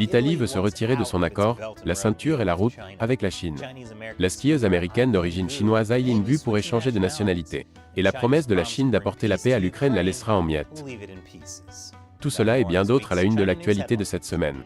L'Italie veut se retirer de son accord, la ceinture et la route, avec la Chine. La skieuse américaine d'origine chinoise Eileen Gu pourrait changer de nationalité. Et la promesse de la Chine d'apporter la paix à l'Ukraine la laissera en miettes. Tout cela et bien d'autres à la une de l'actualité de cette semaine.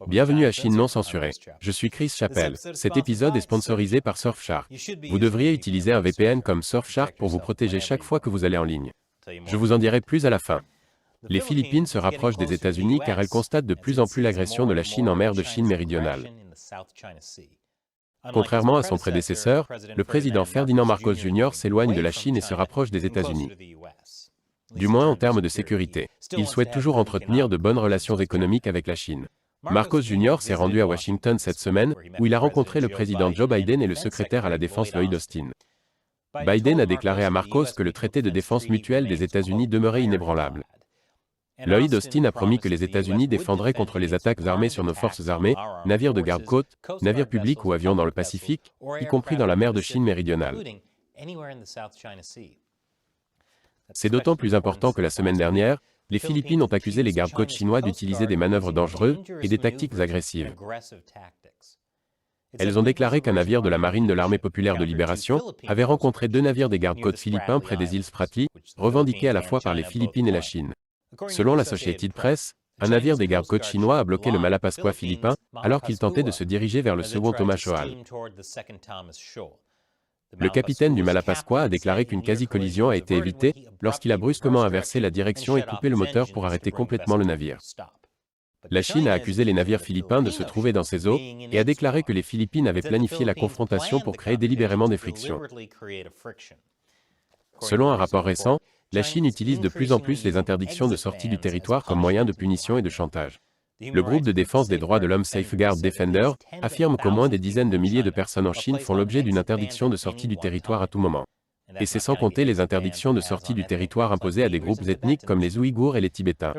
Bienvenue à Chine non censurée. Je suis Chris Chappell. Cet épisode est sponsorisé par Surfshark. Vous devriez utiliser un VPN comme Surfshark pour vous protéger chaque fois que vous allez en ligne. Je vous en dirai plus à la fin. Les Philippines se rapprochent des États-Unis car elles constatent de plus en plus l'agression de la Chine en mer de Chine méridionale. Contrairement à son prédécesseur, le président Ferdinand Marcos Jr. s'éloigne de la Chine et se rapproche des États-Unis. Du moins en termes de sécurité. Il souhaite toujours entretenir de bonnes relations économiques avec la Chine. Marcos Jr. s'est rendu à Washington cette semaine, où il a rencontré le président Joe Biden et le secrétaire à la Défense Lloyd Austin. Biden a déclaré à Marcos que le traité de défense mutuelle des États-Unis demeurait inébranlable. Lloyd Austin a promis que les États-Unis défendraient contre les attaques armées sur nos forces armées, navires de garde-côte, navires publics ou avions dans le Pacifique, y compris dans la mer de Chine méridionale. C'est d'autant plus important que la semaine dernière, les Philippines ont accusé les gardes-côtes chinois d'utiliser des manœuvres dangereuses et des tactiques agressives. Elles ont déclaré qu'un navire de la marine de l'Armée populaire de libération avait rencontré 2 navires des gardes-côtes philippins près des îles Spratly, revendiqués à la fois par les Philippines et la Chine. Selon l'Associated Press, un navire des gardes-côtes chinois a bloqué le Malapascua philippin alors qu'il tentait de se diriger vers le second Thomas Shoal. Le capitaine du Malapascua a déclaré qu'une quasi-collision a été évitée lorsqu'il a brusquement inversé la direction et coupé le moteur pour arrêter complètement le navire. La Chine a accusé les navires philippins de se trouver dans ses eaux et a déclaré que les Philippines avaient planifié la confrontation pour créer délibérément des frictions. Selon un rapport récent, la Chine utilise de plus en plus les interdictions de sortie du territoire comme moyen de punition et de chantage. Le groupe de défense des droits de l'homme Safeguard Defender affirme qu'au moins des dizaines de milliers de personnes en Chine font l'objet d'une interdiction de sortie du territoire à tout moment. Et c'est sans compter les interdictions de sortie du territoire imposées à des groupes ethniques comme les Ouïghours et les Tibétains.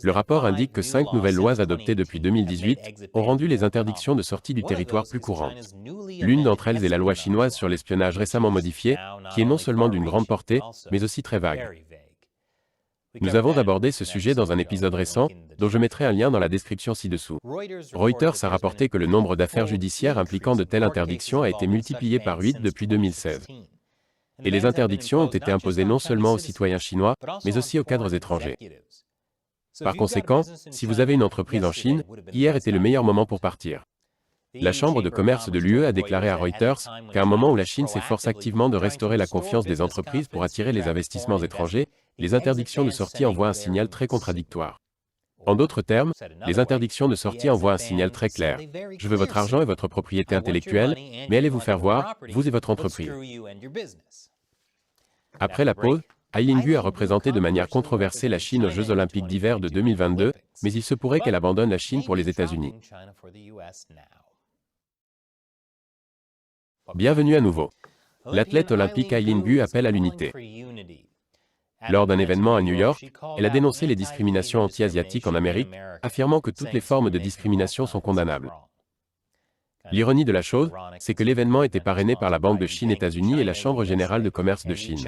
Le rapport indique que 5 nouvelles lois adoptées depuis 2018 ont rendu les interdictions de sortie du territoire plus courantes. L'une d'entre elles est la loi chinoise sur l'espionnage récemment modifiée, qui est non seulement d'une grande portée, mais aussi très vague. Nous avons abordé ce sujet dans un épisode récent, dont je mettrai un lien dans la description ci-dessous. Reuters a rapporté que le nombre d'affaires judiciaires impliquant de telles interdictions a été multiplié par 8 depuis 2016. Et les interdictions ont été imposées non seulement aux citoyens chinois, mais aussi aux cadres étrangers. Par conséquent, si vous avez une entreprise en Chine, hier était le meilleur moment pour partir. La Chambre de commerce de l'UE a déclaré à Reuters qu'à un moment où la Chine s'efforce activement de restaurer la confiance des entreprises pour attirer les investissements étrangers, les interdictions de sortie envoient un signal très contradictoire. En d'autres termes, les interdictions de sortie envoient un signal très clair. Je veux votre argent et votre propriété intellectuelle, mais allez vous faire voir, vous et votre entreprise. Après la pause, Eileen Gu a représenté de manière controversée la Chine aux Jeux Olympiques d'hiver de 2022, mais il se pourrait qu'elle abandonne la Chine pour les États-Unis. Bienvenue à nouveau. L'athlète olympique Eileen Gu appelle à l'unité. Lors d'un événement à New York, elle a dénoncé les discriminations anti-asiatiques en Amérique, affirmant que toutes les formes de discrimination sont condamnables. L'ironie de la chose, c'est que l'événement était parrainé par la Banque de Chine États-Unis et la Chambre générale de commerce de Chine.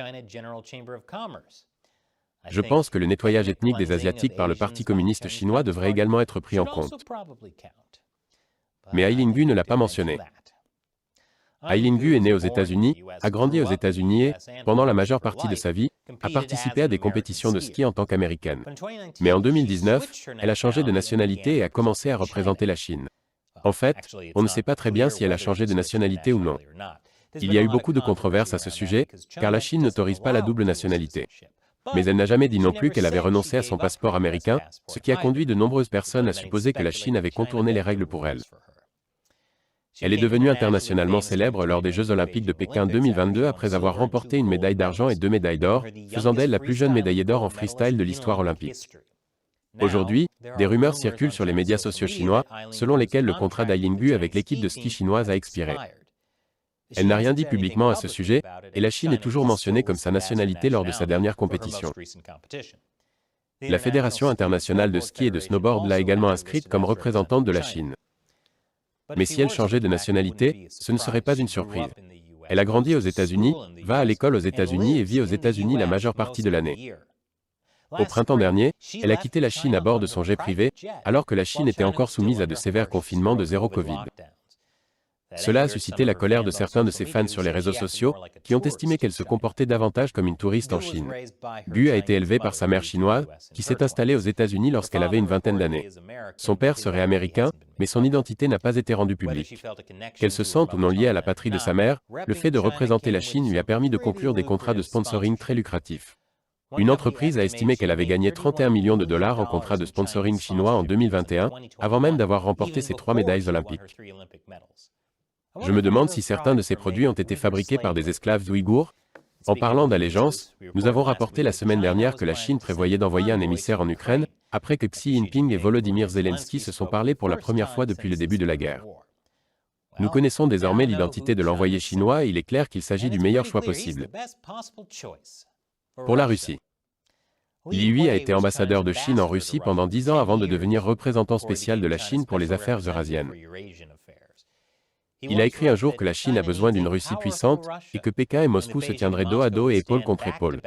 Je pense que le nettoyage ethnique des Asiatiques par le Parti communiste chinois devrait également être pris en compte. Mais Eileen Gu ne l'a pas mentionné. Eileen Gu est née aux États-Unis, a grandi aux États-Unis et, pendant la majeure partie de sa vie, a participé à des compétitions de ski en tant qu'américaine. Mais en 2019, elle a changé de nationalité et a commencé à représenter la Chine. En fait, on ne sait pas très bien si elle a changé de nationalité ou non. Il y a eu beaucoup de controverses à ce sujet, car la Chine n'autorise pas la double nationalité. Mais elle n'a jamais dit non plus qu'elle avait renoncé à son passeport américain, ce qui a conduit de nombreuses personnes à supposer que la Chine avait contourné les règles pour elle. Elle est devenue internationalement célèbre lors des Jeux Olympiques de Pékin 2022 après avoir remporté une médaille d'argent et 2 médailles d'or, faisant d'elle la plus jeune médaillée d'or en freestyle de l'histoire olympique. Aujourd'hui, des rumeurs circulent sur les médias sociaux chinois, selon lesquelles le contrat d'Eileen Gu avec l'équipe de ski chinoise a expiré. Elle n'a rien dit publiquement à ce sujet, et la Chine est toujours mentionnée comme sa nationalité lors de sa dernière compétition. La Fédération internationale de ski et de snowboard l'a également inscrite comme représentante de la Chine. Mais si elle changeait de nationalité, ce ne serait pas une surprise. Elle a grandi aux États-Unis, va à l'école aux États-Unis et vit aux États-Unis la majeure partie de l'année. Au printemps dernier, elle a quitté la Chine à bord de son jet privé, alors que la Chine était encore soumise à de sévères confinements de zéro Covid. Cela a suscité la colère de certains de ses fans sur les réseaux sociaux, qui ont estimé qu'elle se comportait davantage comme une touriste en Chine. Gu a été élevée par sa mère chinoise, qui s'est installée aux États-Unis lorsqu'elle avait une vingtaine d'années. Son père serait américain, mais son identité n'a pas été rendue publique. Qu'elle se sente ou non liée à la patrie de sa mère, le fait de représenter la Chine lui a permis de conclure des contrats de sponsoring très lucratifs. Une entreprise a estimé qu'elle avait gagné 31 millions de dollars en contrats de sponsoring chinois en 2021, avant même d'avoir remporté ses 3 médailles olympiques. Je me demande si certains de ces produits ont été fabriqués par des esclaves ouïghours. En parlant d'allégeance, nous avons rapporté la semaine dernière que la Chine prévoyait d'envoyer un émissaire en Ukraine, après que Xi Jinping et Volodymyr Zelensky se sont parlé pour la première fois depuis le début de la guerre. Nous connaissons désormais l'identité de l'envoyé chinois et il est clair qu'il s'agit du meilleur choix possible. Pour la Russie. Li Hui a été ambassadeur de Chine en Russie pendant 10 ans avant de devenir représentant spécial de la Chine pour les affaires eurasiennes. Il a écrit un jour que la Chine a besoin d'une Russie puissante et que Pékin et Moscou se tiendraient dos à dos et épaule contre épaule.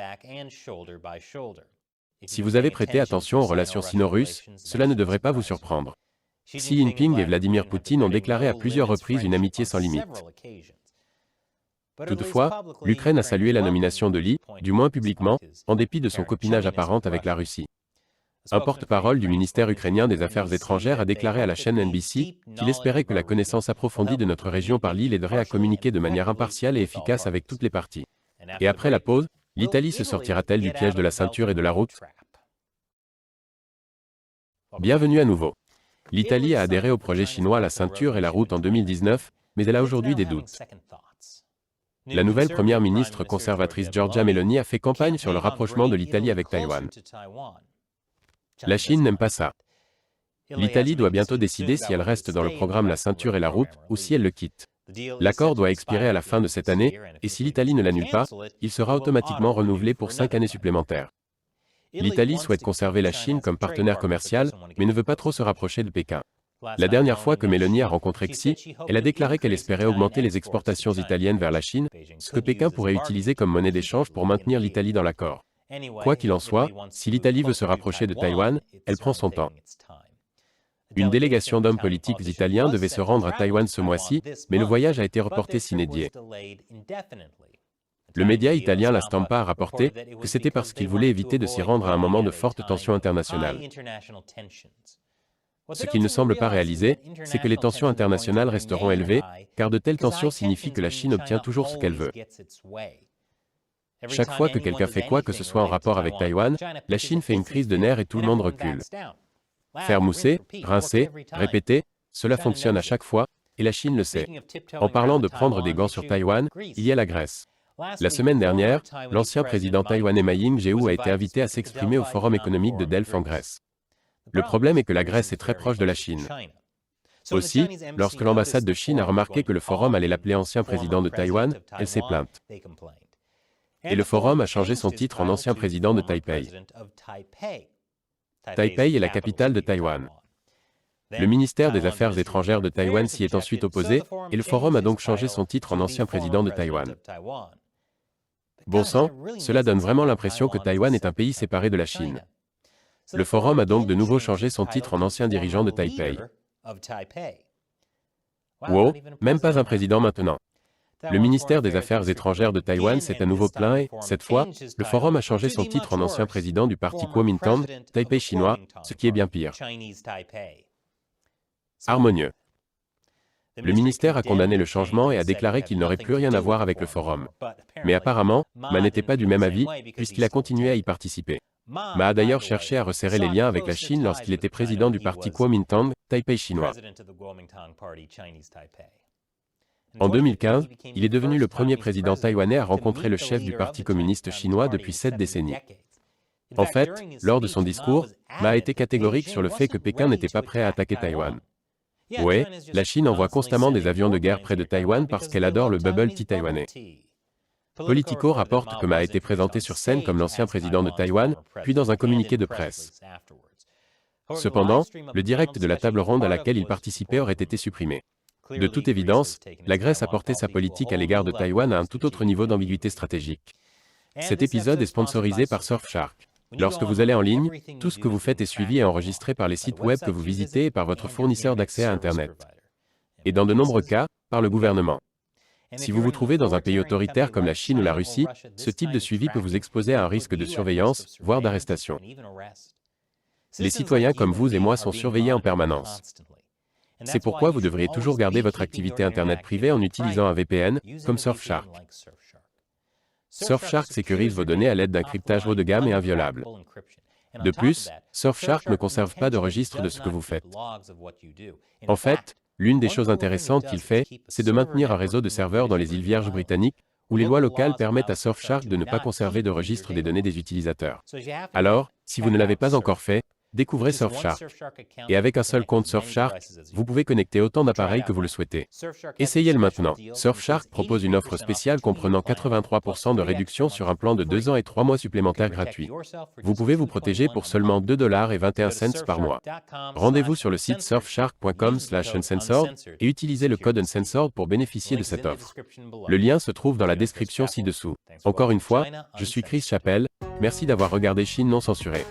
Si vous avez prêté attention aux relations sino-russes, cela ne devrait pas vous surprendre. Xi Jinping et Vladimir Poutine ont déclaré à plusieurs reprises une amitié sans limite. Toutefois, l'Ukraine a salué la nomination de Li, du moins publiquement, en dépit de son copinage apparent avec la Russie. Un porte-parole du ministère ukrainien des Affaires étrangères a déclaré à la chaîne NBC qu'il espérait que la connaissance approfondie de notre région par l'île aiderait à communiquer de manière impartiale et efficace avec toutes les parties. Et après la pause, l'Italie se sortira-t-elle du piège de la ceinture et de la route? Bienvenue à nouveau. L'Italie a adhéré au projet chinois La ceinture et la route en 2019, mais elle a aujourd'hui des doutes. La nouvelle première ministre conservatrice Giorgia Meloni a fait campagne sur le rapprochement de l'Italie avec Taïwan. La Chine n'aime pas ça. L'Italie doit bientôt décider si elle reste dans le programme La ceinture et la route ou si elle le quitte. L'accord doit expirer à la fin de cette année, et si l'Italie ne l'annule pas, il sera automatiquement renouvelé pour 5 années supplémentaires. L'Italie souhaite conserver la Chine comme partenaire commercial, mais ne veut pas trop se rapprocher de Pékin. La dernière fois que Meloni a rencontré Xi, elle a déclaré qu'elle espérait augmenter les exportations italiennes vers la Chine, ce que Pékin pourrait utiliser comme monnaie d'échange pour maintenir l'Italie dans l'accord. Quoi qu'il en soit, si l'Italie veut se rapprocher de Taïwan, elle prend son temps. Une délégation d'hommes politiques italiens devait se rendre à Taïwan ce mois-ci, mais le voyage a été reporté sine die. Le média italien La Stampa a rapporté que c'était parce qu'il voulait éviter de s'y rendre à un moment de forte tension internationale. Ce qu'il ne semble pas réaliser, c'est que les tensions internationales resteront élevées, car de telles tensions signifient que la Chine obtient toujours ce qu'elle veut. Chaque fois que quelqu'un fait quoi que ce soit en rapport avec Taïwan, la Chine fait une crise de nerfs et tout le monde recule. Faire mousser, rincer, répéter, cela fonctionne à chaque fois, et la Chine le sait. En parlant de prendre des gants sur Taïwan, il y a la Grèce. La semaine dernière, l'ancien président taïwanais Ma Ying-jeou a été invité à s'exprimer au Forum économique de Delphes en Grèce. Le problème est que la Grèce est très proche de la Chine. Aussi, lorsque l'ambassade de Chine a remarqué que le Forum allait l'appeler ancien président de Taïwan, elle s'est plainte. Et le Forum a changé son titre en ancien président de Taipei. Taipei est la capitale de Taïwan. Le ministère des Affaires étrangères de Taïwan s'y est ensuite opposé, et le Forum a donc changé son titre en ancien président de Taïwan. Bon sang, cela donne vraiment l'impression que Taïwan est un pays séparé de la Chine. Le Forum a donc de nouveau changé son titre en ancien dirigeant de Taipei. Wow, même pas un président maintenant. Le ministère des Affaires étrangères de Taïwan s'est à nouveau plaint et, cette fois, le Forum a changé son titre en ancien président du parti Kuomintang, Taipei chinois, ce qui est bien pire. Harmonieux. Le ministère a condamné le changement et a déclaré qu'il n'aurait plus rien à voir avec le Forum. Mais apparemment, Ma n'était pas du même avis, puisqu'il a continué à y participer. Ma a d'ailleurs cherché à resserrer les liens avec la Chine lorsqu'il était président du parti Kuomintang, Taipei chinois. En 2015, il est devenu le premier président taïwanais à rencontrer le chef du Parti communiste chinois depuis 7 décennies. En fait, lors de son discours, Ma a été catégorique sur le fait que Pékin n'était pas prêt à attaquer Taïwan. Ouais, la Chine envoie constamment des avions de guerre près de Taïwan parce qu'elle adore le bubble tea taïwanais. Politico rapporte que Ma a été présenté sur scène comme l'ancien président de Taïwan, puis dans un communiqué de presse. Cependant, le direct de la table ronde à laquelle il participait aurait été supprimé. De toute évidence, la Grèce a porté sa politique à l'égard de Taïwan à un tout autre niveau d'ambiguïté stratégique. Cet épisode est sponsorisé par Surfshark. Lorsque vous allez en ligne, tout ce que vous faites est suivi et enregistré par les sites web que vous visitez et par votre fournisseur d'accès à Internet. Et dans de nombreux cas, par le gouvernement. Si vous vous trouvez dans un pays autoritaire comme la Chine ou la Russie, ce type de suivi peut vous exposer à un risque de surveillance, voire d'arrestation. Les citoyens comme vous et moi sont surveillés en permanence. C'est pourquoi vous devriez toujours garder votre activité Internet privée en utilisant un VPN, comme Surfshark. Surfshark sécurise vos données à l'aide d'un cryptage haut de gamme et inviolable. De plus, Surfshark ne conserve pas de registre de ce que vous faites. En fait, l'une des choses intéressantes qu'il fait, c'est de maintenir un réseau de serveurs dans les îles Vierges britanniques, où les lois locales permettent à Surfshark de ne pas conserver de registre des données des utilisateurs. Alors, si vous ne l'avez pas encore fait, découvrez Surfshark. Et avec un seul compte Surfshark, vous pouvez connecter autant d'appareils que vous le souhaitez. Essayez-le maintenant. Surfshark propose une offre spéciale comprenant 83% de réduction sur un plan de 2 ans et 3 mois supplémentaires gratuits. Vous pouvez vous protéger pour seulement $2,21 par mois. Rendez-vous sur le site surfshark.com/uncensored et utilisez le code uncensored pour bénéficier de cette offre. Le lien se trouve dans la description ci-dessous. Encore une fois, je suis Chris Chappell, merci d'avoir regardé Chine non censurée.